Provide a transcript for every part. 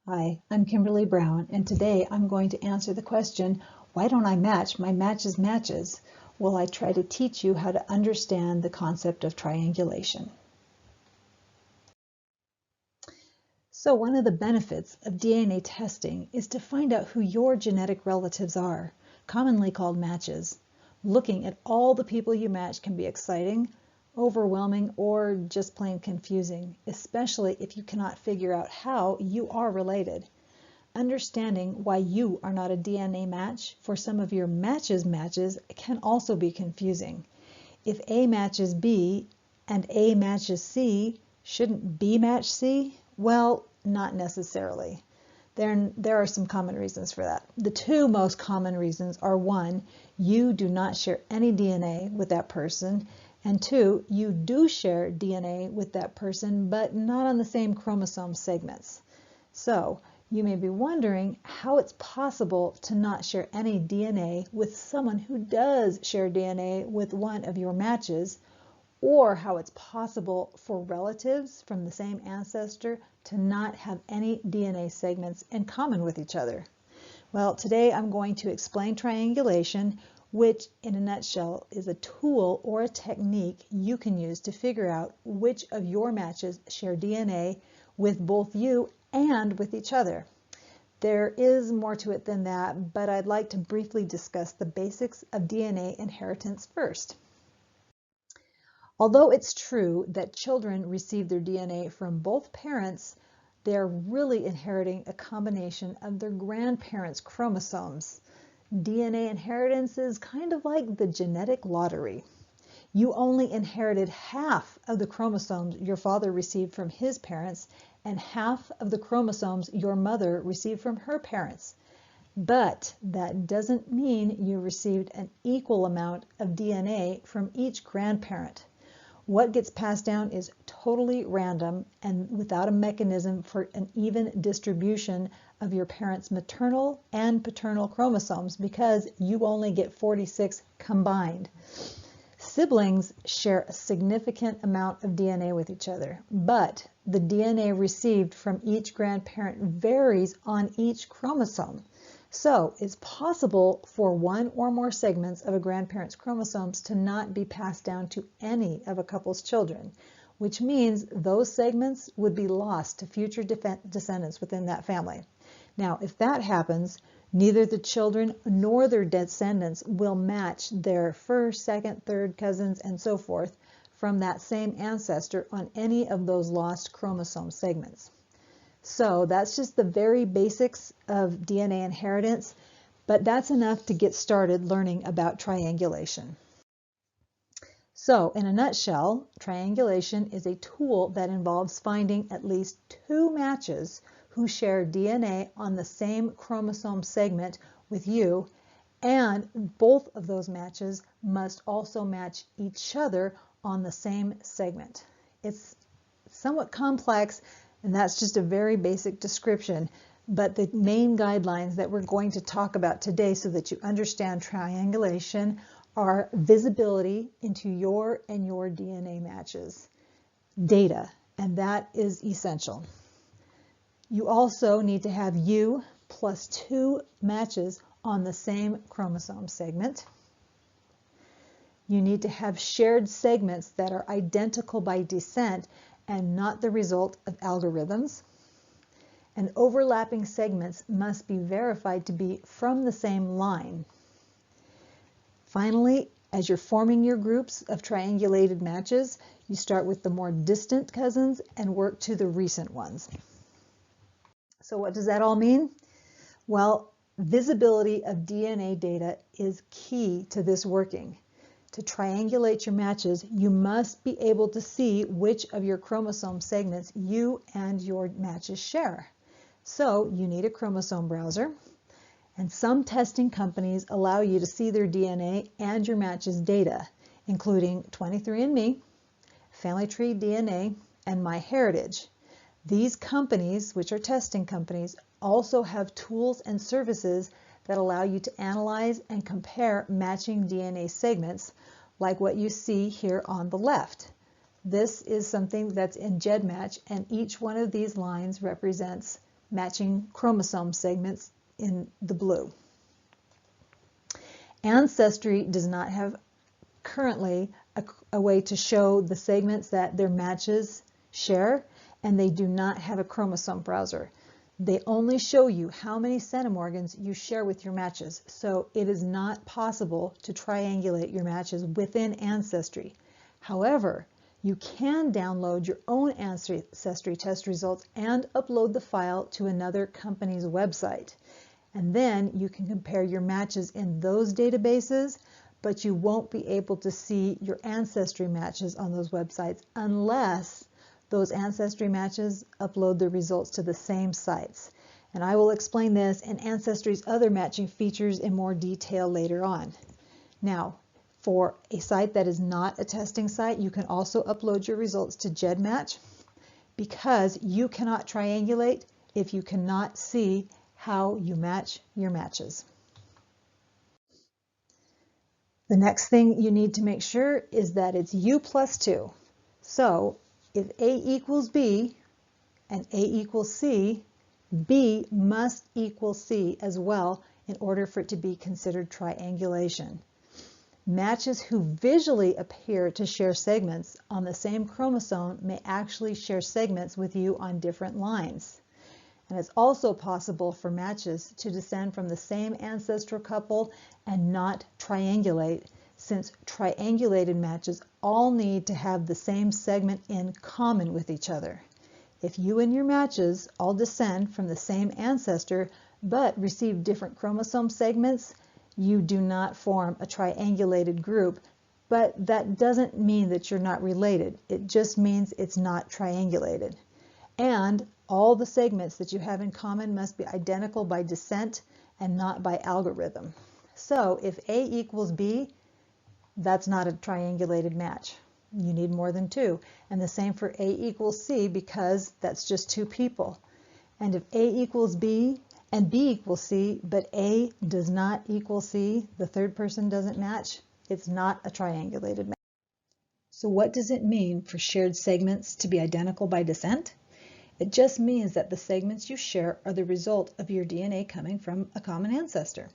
Hi, I'm Kimberly Brown, and today I'm going to answer the question, why don't I match my matches? While I try to teach you how to understand the concept of triangulation. So one of the benefits of DNA testing is to find out who your genetic relatives are, commonly called matches. Looking at all the people you match can be exciting, overwhelming, or just plain confusing, especially if you cannot figure out how you are related. Understanding why you are not a DNA match for some of your matches can also be confusing. If A matches B and A matches C, shouldn't B match C? Well, not necessarily. There are some common reasons for that. The two most common reasons are: one, you do not share any DNA with that person, and two, you do share DNA with that person, but not on the same chromosome segments. So you may be wondering how it's possible to not share any DNA with someone who does share DNA with one of your matches, or how it's possible for relatives from the same ancestor to not have any DNA segments in common with each other. Well, today I'm going to explain triangulation, which in a nutshell is a tool or a technique you can use to figure out which of your matches share DNA with both you and with each other. There is more to it than that, but I'd like to briefly discuss the basics of DNA inheritance first. Although it's true that children receive their DNA from both parents, they're really inheriting a combination of their grandparents' chromosomes. DNA inheritance is kind of like the genetic lottery. You only inherited half of the chromosomes your father received from his parents and half of the chromosomes your mother received from her parents. But that doesn't mean you received an equal amount of DNA from each grandparent. What gets passed down is totally random and without a mechanism for an even distribution of your parents' maternal and paternal chromosomes, because you only get 46 combined. Siblings share a significant amount of DNA with each other, but the DNA received from each grandparent varies on each chromosome. So it's possible for one or more segments of a grandparent's chromosomes to not be passed down to any of a couple's children, which means those segments would be lost to future descendants within that family. Now, if that happens, neither the children nor their descendants will match their first, second, third cousins, and so forth from that same ancestor on any of those lost chromosome segments. So that's just the very basics of DNA inheritance, but that's enough to get started learning about triangulation. So in a nutshell, triangulation is a tool that involves finding at least two matches who share DNA on the same chromosome segment with you, and both of those matches must also match each other on the same segment. It's somewhat complex, and that's just a very basic description, but the main guidelines that we're going to talk about today so that you understand triangulation are visibility into your and your DNA matches, data, and that is essential. You also need to have you plus two matches on the same chromosome segment. You need to have shared segments that are identical by descent and not the result of algorithms. And overlapping segments must be verified to be from the same line. Finally, as you're forming your groups of triangulated matches, you start with the more distant cousins and work to the recent ones. So what does that all mean? Well, visibility of DNA data is key to this working. To triangulate your matches, you must be able to see which of your chromosome segments you and your matches share. So you need a chromosome browser, and some testing companies allow you to see their DNA and your matches data, including 23andMe, FamilyTree DNA, and MyHeritage. These companies, which are testing companies, also have tools and services that allow you to analyze and compare matching DNA segments, like what you see here on the left. This is something that's in GEDmatch, and each one of these lines represents matching chromosome segments in the blue. Ancestry does not have currently a way to show the segments that their matches share, and they do not have a chromosome browser. They only show you how many centimorgans you share with your matches, so it is not possible to triangulate your matches within Ancestry. However, you can download your own Ancestry test results and upload the file to another company's website. And then you can compare your matches in those databases, but you won't be able to see your Ancestry matches on those websites unless those Ancestry matches upload the results to the same sites. And I will explain this and Ancestry's other matching features in more detail later on. Now, for a site that is not a testing site, you can also upload your results to GEDmatch because you cannot triangulate if you cannot see how you match your matches. The next thing you need to make sure is that it's U plus 2. So if A equals B and A equals C, B must equal C as well in order for it to be considered triangulation. Matches who visually appear to share segments on the same chromosome may actually share segments with you on different lines. And it's also possible for matches to descend from the same ancestral couple and not triangulate, since triangulated matches all need to have the same segment in common with each other. If you and your matches all descend from the same ancestor but receive different chromosome segments, you do not form a triangulated group, but that doesn't mean that you're not related. It just means it's not triangulated. And all the segments that you have in common must be identical by descent and not by algorithm. So if A equals B, that's not a triangulated match. You need more than 2. And the same for A equals C because that's just 2 people. And if A equals B and B equals C, but A does not equal C, the third person doesn't match, it's not a triangulated match. So what does it mean for shared segments to be identical by descent? It just means that the segments you share are the result of your DNA coming from a common ancestor.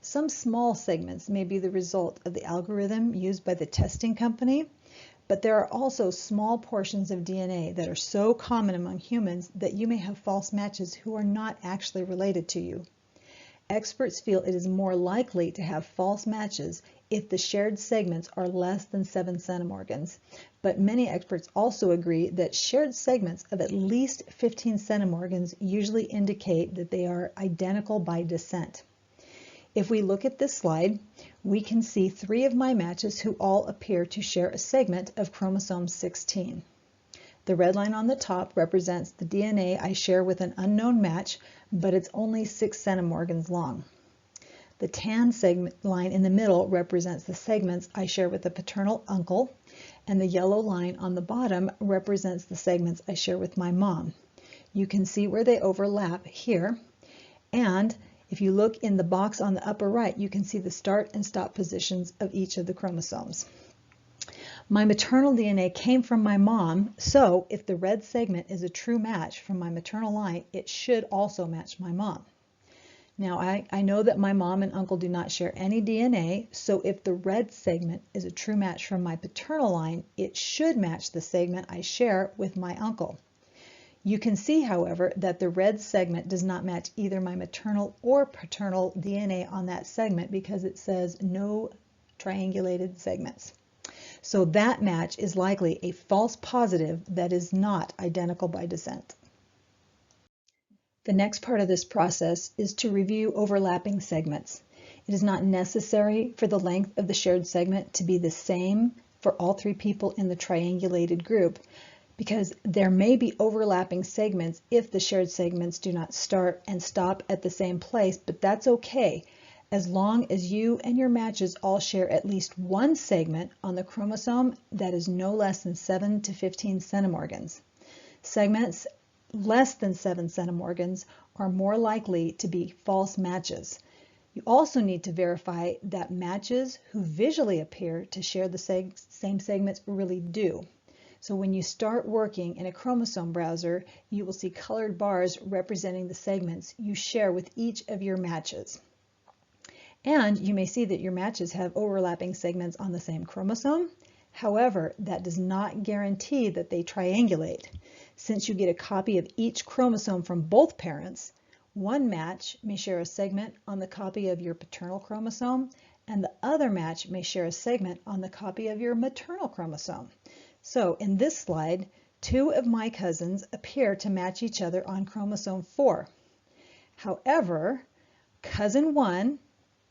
Some small segments may be the result of the algorithm used by the testing company, but there are also small portions of DNA that are so common among humans that you may have false matches who are not actually related to you. Experts feel it is more likely to have false matches if the shared segments are less than 7 centimorgans, but many experts also agree that shared segments of at least 15 centimorgans usually indicate that they are identical by descent. If we look at this slide, we can see 3 of my matches who all appear to share a segment of chromosome 16. The red line on the top represents the DNA I share with an unknown match, but it's only 6 centimorgans long. The tan segment line in the middle represents the segments I share with a paternal uncle, and the yellow line on the bottom represents the segments I share with my mom. You can see where they overlap here, and if you look in the box on the upper right, you can see the start and stop positions of each of the chromosomes. My maternal DNA came from my mom, so if the red segment is a true match from my maternal line, it should also match my mom. Now, I know that my mom and uncle do not share any DNA, so if the red segment is a true match from my paternal line, it should match the segment I share with my uncle. You can see, however, that the red segment does not match either my maternal or paternal DNA on that segment because it says no triangulated segments. So that match is likely a false positive that is not identical by descent. The next part of this process is to review overlapping segments. It is not necessary for the length of the shared segment to be the same for all 3 people in the triangulated group, because there may be overlapping segments if the shared segments do not start and stop at the same place, but that's okay, as long as you and your matches all share at least 1 segment on the chromosome that is no less than 7 to 15 centimorgans. Segments less than 7 centimorgans are more likely to be false matches. You also need to verify that matches who visually appear to share the same segments really do. So when you start working in a chromosome browser, you will see colored bars representing the segments you share with each of your matches. And you may see that your matches have overlapping segments on the same chromosome. However, that does not guarantee that they triangulate. Since you get a copy of each chromosome from both parents, one match may share a segment on the copy of your paternal chromosome, and the other match may share a segment on the copy of your maternal chromosome. So in this slide, 2 of my cousins appear to match each other on chromosome 4. However, cousin 1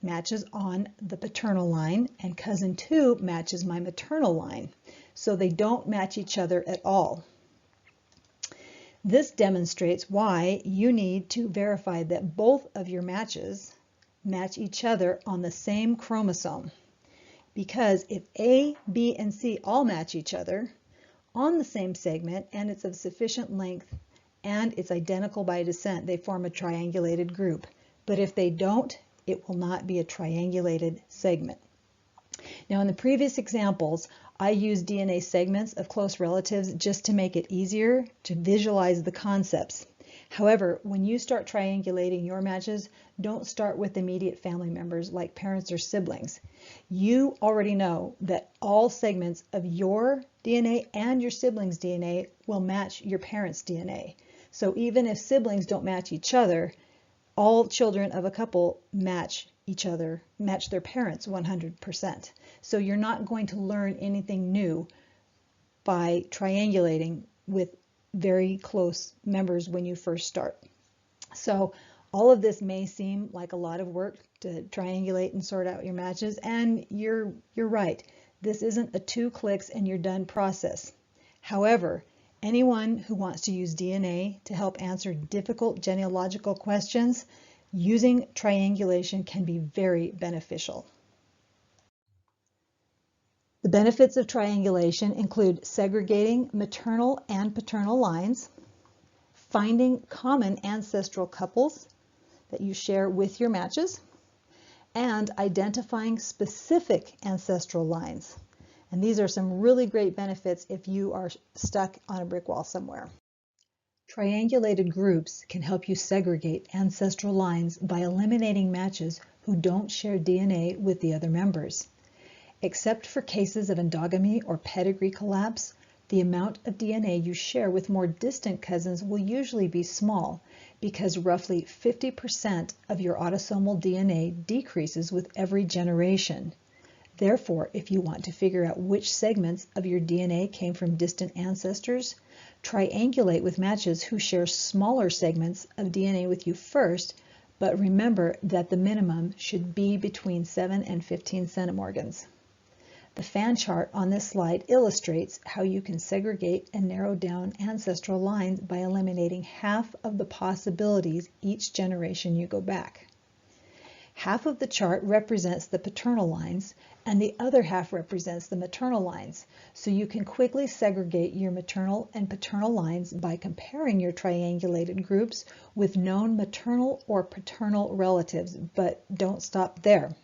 matches on the paternal line, and cousin 2 matches my maternal line. So they don't match each other at all. This demonstrates why you need to verify that both of your matches match each other on the same chromosome. Because if A, B, and C all match each other on the same segment and it's of sufficient length and it's identical by descent, they form a triangulated group. But if they don't, it will not be a triangulated segment. Now in the previous examples, I used DNA segments of close relatives just to make it easier to visualize the concepts. However, when you start triangulating your matches, don't start with immediate family members like parents or siblings. You already know that all segments of your DNA and your siblings' DNA will match your parents' DNA. So even if siblings don't match each other, all children of a couple match each other, match their parents 100%. So you're not going to learn anything new by triangulating with very close members when you first start. So all of this may seem like a lot of work to triangulate and sort out your matches, and you're right. This isn't a 2 clicks and you're done process. However, anyone who wants to use DNA to help answer difficult genealogical questions, using triangulation can be very beneficial. The benefits of triangulation include segregating maternal and paternal lines, finding common ancestral couples that you share with your matches, and identifying specific ancestral lines. And these are some really great benefits if you are stuck on a brick wall somewhere. Triangulated groups can help you segregate ancestral lines by eliminating matches who don't share DNA with the other members. Except for cases of endogamy or pedigree collapse, the amount of DNA you share with more distant cousins will usually be small because roughly 50% of your autosomal DNA decreases with every generation. Therefore, if you want to figure out which segments of your DNA came from distant ancestors, triangulate with matches who share smaller segments of DNA with you first, but remember that the minimum should be between 7 and 15 centimorgans. The fan chart on this slide illustrates how you can segregate and narrow down ancestral lines by eliminating half of the possibilities each generation you go back. Half of the chart represents the paternal lines, and the other half represents the maternal lines. So you can quickly segregate your maternal and paternal lines by comparing your triangulated groups with known maternal or paternal relatives, but don't stop there.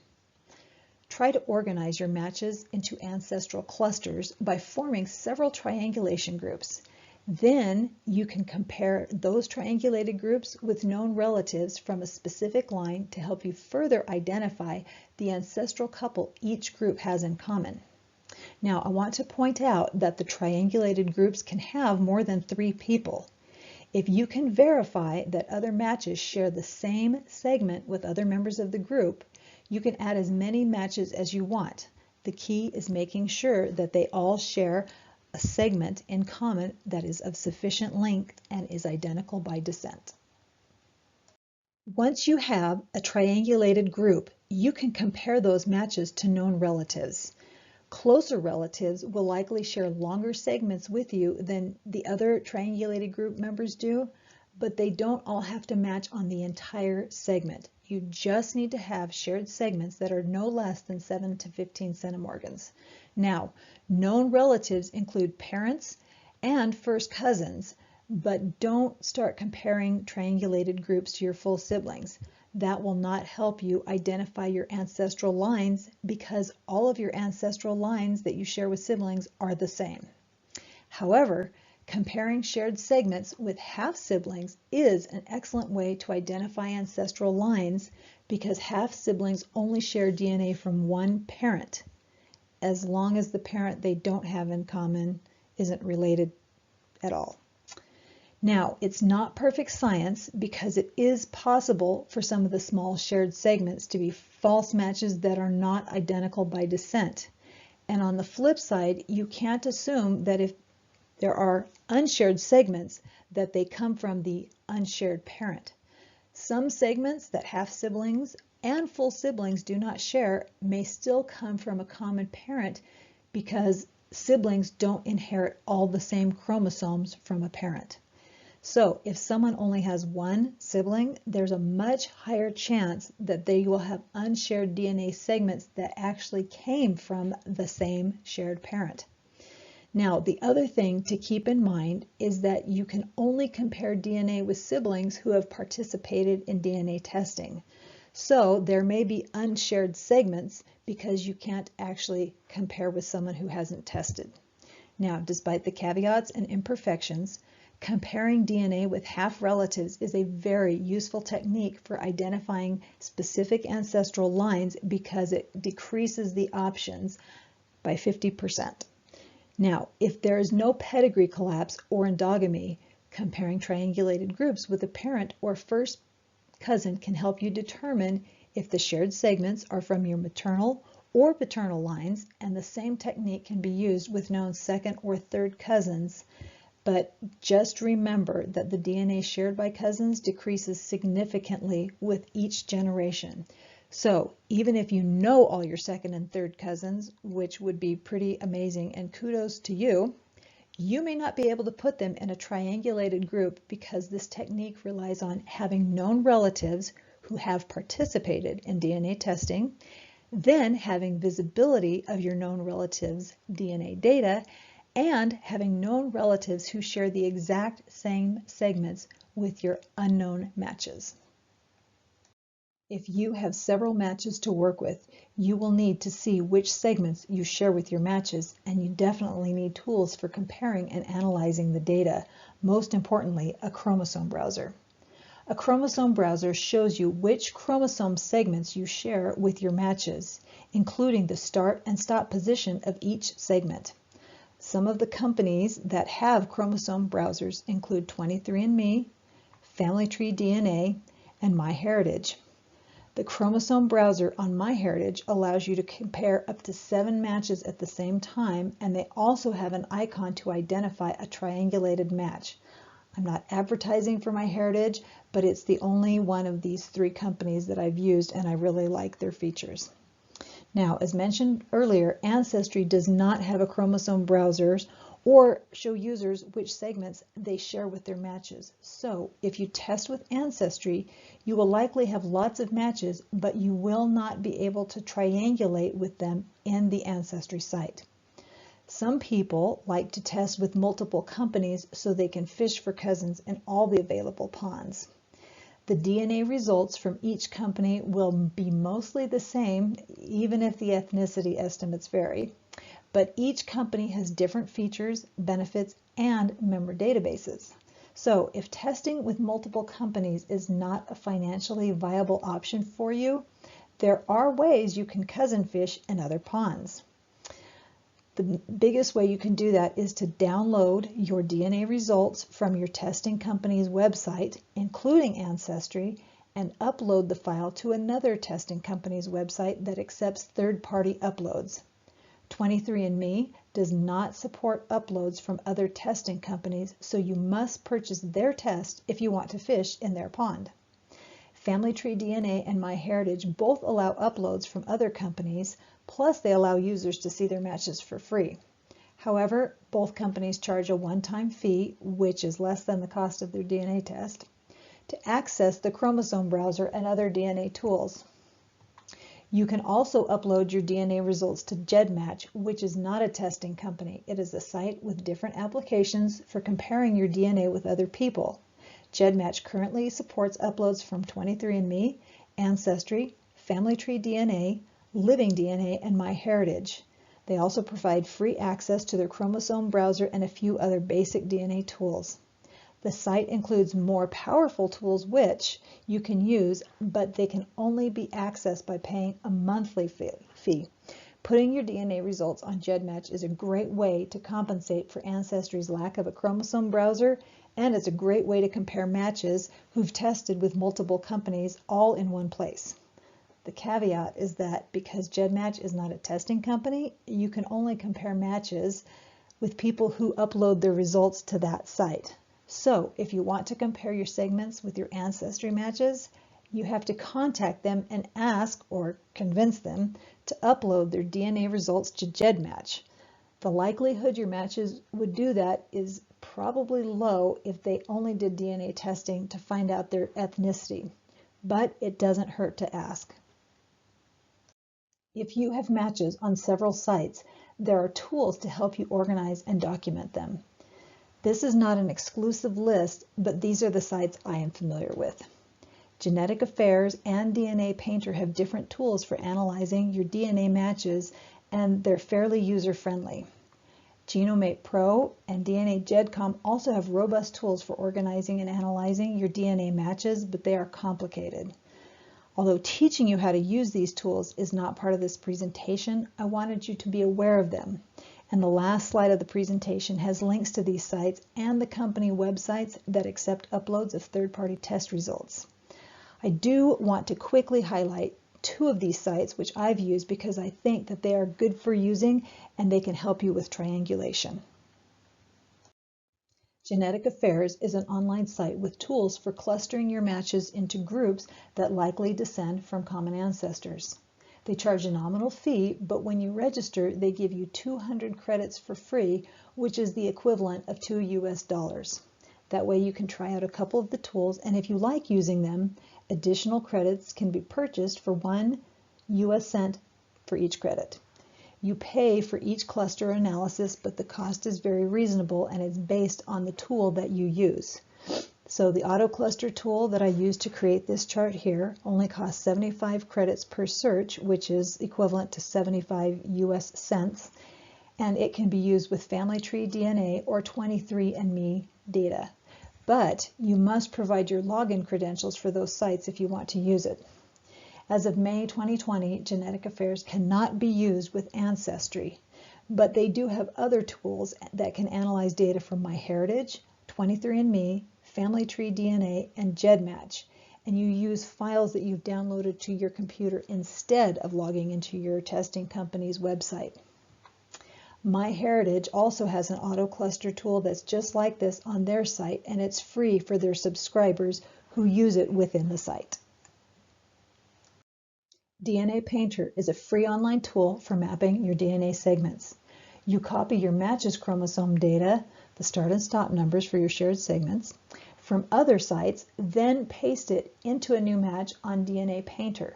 Try to organize your matches into ancestral clusters by forming several triangulation groups. Then you can compare those triangulated groups with known relatives from a specific line to help you further identify the ancestral couple each group has in common. Now, I want to point out that the triangulated groups can have more than 3 people. If you can verify that other matches share the same segment with other members of the group, you can add as many matches as you want. The key is making sure that they all share a segment in common that is of sufficient length and is identical by descent. Once you have a triangulated group, you can compare those matches to known relatives. Closer relatives will likely share longer segments with you than the other triangulated group members do, but they don't all have to match on the entire segment. You just need to have shared segments that are no less than 7 to 15 centimorgans. Now, known relatives include parents and first cousins, but don't start comparing triangulated groups to your full siblings. That will not help you identify your ancestral lines because all of your ancestral lines that you share with siblings are the same. However, comparing shared segments with half-siblings is an excellent way to identify ancestral lines because half-siblings only share DNA from one parent, as long as the parent they don't have in common isn't related at all. Now, it's not perfect science because it is possible for some of the small shared segments to be false matches that are not identical by descent. And on the flip side, you can't assume that if there are unshared segments that they come from the unshared parent. Some segments that half-siblings and full siblings do not share may still come from a common parent because siblings don't inherit all the same chromosomes from a parent. So if someone only has one sibling, there's a much higher chance that they will have unshared DNA segments that actually came from the same shared parent. Now, the other thing to keep in mind is that you can only compare DNA with siblings who have participated in DNA testing. So there may be unshared segments because you can't actually compare with someone who hasn't tested. Now, despite the caveats and imperfections, comparing DNA with half-relatives is a very useful technique for identifying specific ancestral lines because it decreases the options by 50%. Now, if there is no pedigree collapse or endogamy, comparing triangulated groups with a parent or first cousin can help you determine if the shared segments are from your maternal or paternal lines, and the same technique can be used with known second or third cousins. But just remember that the DNA shared by cousins decreases significantly with each generation. So even if you know all your second and third cousins, which would be pretty amazing and kudos to you, you may not be able to put them in a triangulated group because this technique relies on having known relatives who have participated in DNA testing, then having visibility of your known relatives' DNA data, and having known relatives who share the exact same segments with your unknown matches. If you have several matches to work with, you will need to see which segments you share with your matches, and you definitely need tools for comparing and analyzing the data. Most importantly, a chromosome browser. A chromosome browser shows you which chromosome segments you share with your matches, including the start and stop position of each segment. Some of the companies that have chromosome browsers include 23andMe, FamilyTree DNA, and MyHeritage. The chromosome browser on MyHeritage allows you to compare up to 7 matches at the same time, and they also have an icon to identify a triangulated match. I'm not advertising for MyHeritage, but it's the only one of these 3 companies that I've used, and I really like their features. Now, as mentioned earlier, Ancestry does not have a chromosome browser or show users which segments they share with their matches. So if you test with Ancestry, you will likely have lots of matches, but you will not be able to triangulate with them in the Ancestry site. Some people like to test with multiple companies so they can fish for cousins in all the available ponds. The DNA results from each company will be mostly the same, even if the ethnicity estimates vary. But each company has different features, benefits, and member databases. So if testing with multiple companies is not a financially viable option for you, there are ways you can cousin fish in other ponds. The biggest way you can do that is to download your DNA results from your testing company's website, including Ancestry, and upload the file to another testing company's website that accepts third-party uploads. 23andMe does not support uploads from other testing companies, so you must purchase their test if you want to fish in their pond. FamilyTree DNA and MyHeritage both allow uploads from other companies, plus they allow users to see their matches for free. However, both companies charge a one-time fee, which is less than the cost of their DNA test, to access the chromosome browser and other DNA tools. You can also upload your DNA results to GEDmatch, which is not a testing company. It is a site with different applications for comparing your DNA with other people. GEDmatch currently supports uploads from 23andMe, Ancestry, FamilyTree DNA, Living DNA, and MyHeritage. They also provide free access to their chromosome browser and a few other basic DNA tools. The site includes more powerful tools which you can use, but they can only be accessed by paying a monthly fee. Putting your DNA results on GEDmatch is a great way to compensate for Ancestry's lack of a chromosome browser, and it's a great way to compare matches who've tested with multiple companies all in one place. The caveat is that because GEDmatch is not a testing company, you can only compare matches with people who upload their results to that site. So if you want to compare your segments with your Ancestry matches, you have to contact them and ask or convince them to upload their DNA results to GEDmatch. The likelihood your matches would do that is probably low if they only did DNA testing to find out their ethnicity, but it doesn't hurt to ask. If you have matches on several sites, there are tools to help you organize and document them. This is not an exclusive list, but these are the sites I am familiar with. Genetic Affairs and DNA Painter have different tools for analyzing your DNA matches, and they're fairly user-friendly. Genomate Pro and DNA GEDcom also have robust tools for organizing and analyzing your DNA matches, but they are complicated. Although teaching you how to use these tools is not part of this presentation, I wanted you to be aware of them. And the last slide of the presentation has links to these sites and the company websites that accept uploads of third-party test results. I do want to quickly highlight two of these sites which I've used because I think that they are good for using and they can help you with triangulation. Genetic Affairs is an online site with tools for clustering your matches into groups that likely descend from common ancestors. They charge a nominal fee, but when you register, they give you 200 credits for free, which is the equivalent of $2 US. That way you can try out a couple of the tools, and if you like using them, additional credits can be purchased for 1 US cent for each credit. You pay for each cluster analysis, but the cost is very reasonable and it's based on the tool that you use. So the auto cluster tool that I used to create this chart here only costs 75 credits per search, which is equivalent to 75 US cents, and it can be used with family tree DNA or 23andMe data. But you must provide your login credentials for those sites if you want to use it. As of May 2020, Genetic Affairs cannot be used with Ancestry, but they do have other tools that can analyze data from MyHeritage, 23andMe, Family Tree DNA, and GEDmatch, and you use files that you've downloaded to your computer instead of logging into your testing company's website. MyHeritage also has an auto cluster tool that's just like this on their site, and it's free for their subscribers who use it within the site. DNA Painter is a free online tool for mapping your DNA segments. You copy your matches chromosome data, the start and stop numbers for your shared segments, from other sites, then paste it into a new match on DNA Painter.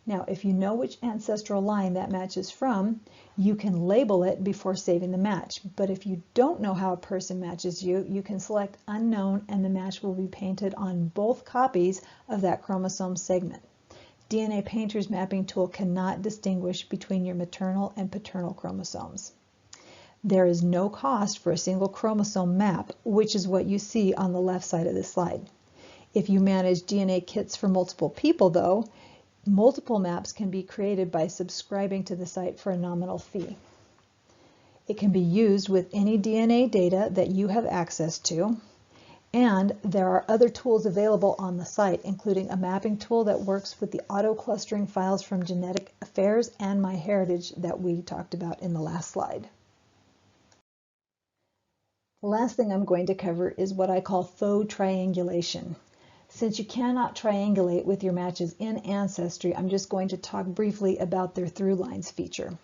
Now, if you know which ancestral line that match is from, you can label it before saving the match. But if you don't know how a person matches you, you can select unknown and the match will be painted on both copies of that chromosome segment. DNA Painter's mapping tool cannot distinguish between your maternal and paternal chromosomes. There is no cost for a single chromosome map, which is what you see on the left side of this slide. If you manage DNA kits for multiple people, though, multiple maps can be created by subscribing to the site for a nominal fee. It can be used with any DNA data that you have access to, and there are other tools available on the site, including a mapping tool that works with the auto-clustering files from Genetic Affairs and MyHeritage that we talked about in the last slide. The last thing I'm going to cover is what I call faux triangulation. Since you cannot triangulate with your matches in Ancestry, I'm just going to talk briefly about their through lines feature.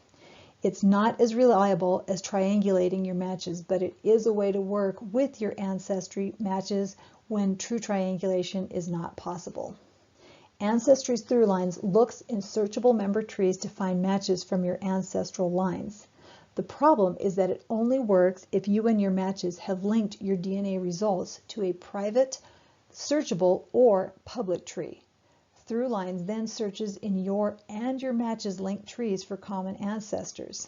It's not as reliable as triangulating your matches, but it is a way to work with your Ancestry matches when true triangulation is not possible. Ancestry's through lines looks in searchable member trees to find matches from your ancestral lines. The problem is that it only works if you and your matches have linked your DNA results to a private, searchable, or public tree. Through lines then searches in your and your matches linked trees for common ancestors.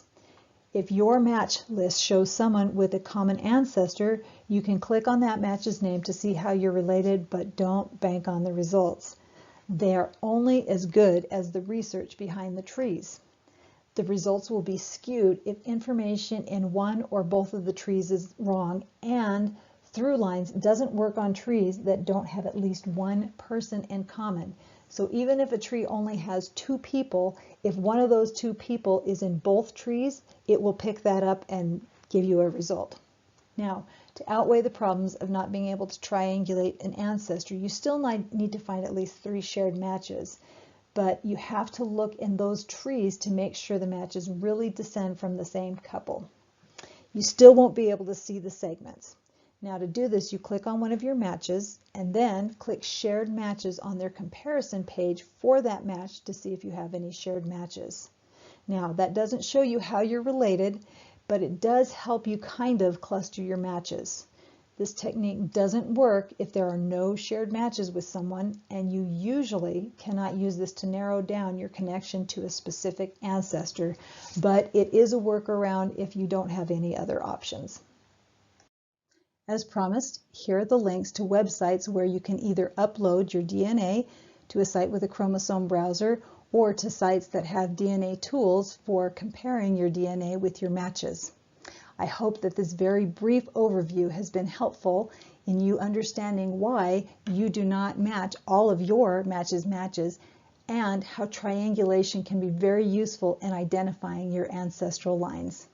If your match list shows someone with a common ancestor, you can click on that match's name to see how you're related, but don't bank on the results. They are only as good as the research behind the trees. The results will be skewed if information in one or both of the trees is wrong, and through lines doesn't work on trees that don't have at least one person in common. So even if a tree only has 2 people, if one of those 2 people is in both trees, it will pick that up and give you a result. Now, to outweigh the problems of not being able to triangulate an ancestry, you still need to find at least 3 shared matches. But you have to look in those trees to make sure the matches really descend from the same couple. You still won't be able to see the segments. Now to do this, you click on one of your matches and then click Shared Matches on their comparison page for that match to see if you have any shared matches. Now that doesn't show you how you're related, but it does help you kind of cluster your matches. This technique doesn't work if there are no shared matches with someone, and you usually cannot use this to narrow down your connection to a specific ancestor, but it is a workaround if you don't have any other options. As promised, here are the links to websites where you can either upload your DNA to a site with a chromosome browser or to sites that have DNA tools for comparing your DNA with your matches. I hope that this very brief overview has been helpful in you understanding why you do not match all of your matches and how triangulation can be very useful in identifying your ancestral lines.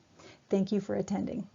Thank you for attending.